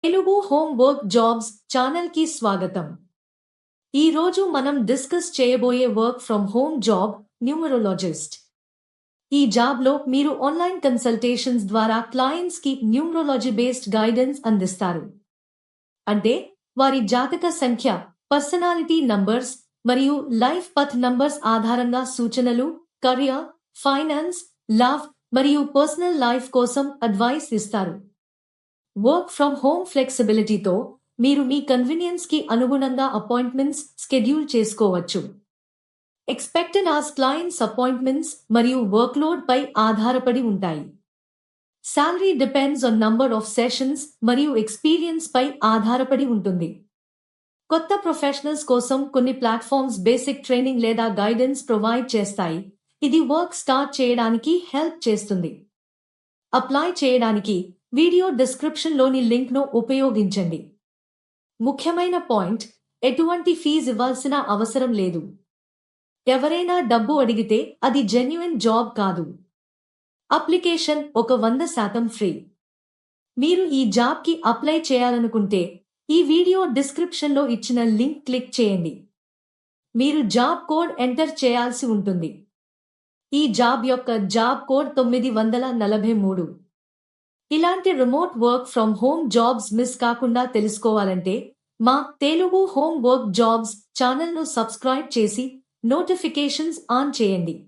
Telugu home work jobs channel కి స్వాగతం. ఈ రోజు మనం డిస్కస్ చేయబోయే work from home job numerologist. ఈ జాబ్ లో మీరు ఆన్లైన్ కన్సల్టేషన్స్ ద్వారా క్లయింట్స్ కి న్యూమరాలజీ బేస్డ్ గైడెన్స్ అందిస్తారు. అంటే వారి జాతక సంఖ్య, పర్సనాలిటీ నంబర్స్ మరియు లైఫ్ పత్ నంబర్స్ ఆధారంగా సూచనలు, కెరీర్, ఫైనాన్స్, లవ్ మరియు పర్సనల్ లైఫ్ కోసం అడ్వైస్ ఇస్తారు. వర్క్ ఫ్రమ్ హోమ్ ఫ్లెక్సిబిలిటీతో మీరు మీ కన్వీనియన్స్ కి అనుగుణంగా అపాయింట్మెంట్స్ షెడ్యూల్ చేసుకోవచ్చు. ఎక్స్‌పెక్టెడ్ అవర్స్ క్లయింట్స్ అపాయింట్మెంట్స్ మరియు వర్క్‌లోడ్ పై ఆధారపడి ఉంటాయి. Salary depends on number of sessions మరియు ఎక్స్‌పీరియన్స్ పై ఆధారపడి ఉంటుంది. కొత్త ప్రొఫెషనల్స్ కోసం కొన్ని ప్లాట్‌ఫామ్స్ బేసిక్ ట్రైనింగ్ లేదా గైడెన్స్ ప్రొవైడ్ చేస్తాయి. ఇది వర్క్ స్టార్ట్ చేయడానికి హెల్ప్ చేస్తుంది. అప్లై చేయడానికి వీడియో డిస్క్రిప్షన్లోని లింక్ను ఉపయోగించండి. ముఖ్యమైన పాయింట్, ఎటువంటి ఫీజు ఇవ్వాల్సిన అవసరం లేదు. ఎవరైనా డబ్బు అడిగితే అది జెన్యూన్ జాబ్ కాదు. Application 100% free. మీరు ఈ జాబ్కి అప్లై చేయాలనుకుంటే ఈ వీడియో డిస్క్రిప్షన్లో ఇచ్చిన లింక్ క్లిక్ చేయండి. మీరు జాబ్ కోడ్ ఎంటర్ చేయాల్సి ఉంటుంది. ఈ జాబ్ యొక్క జాబ్ కోడ్ 943. ఇలాంటి remote work from home jobs miss కాకుండా తెలుసుకోవాలంటే మా తెలుగు హోమ్ వర్క్ జాబ్స్ ఛానల్ను సబ్స్క్రైబ్ చేసి నోటిఫికేషన్స్ ఆన్ చేయండి.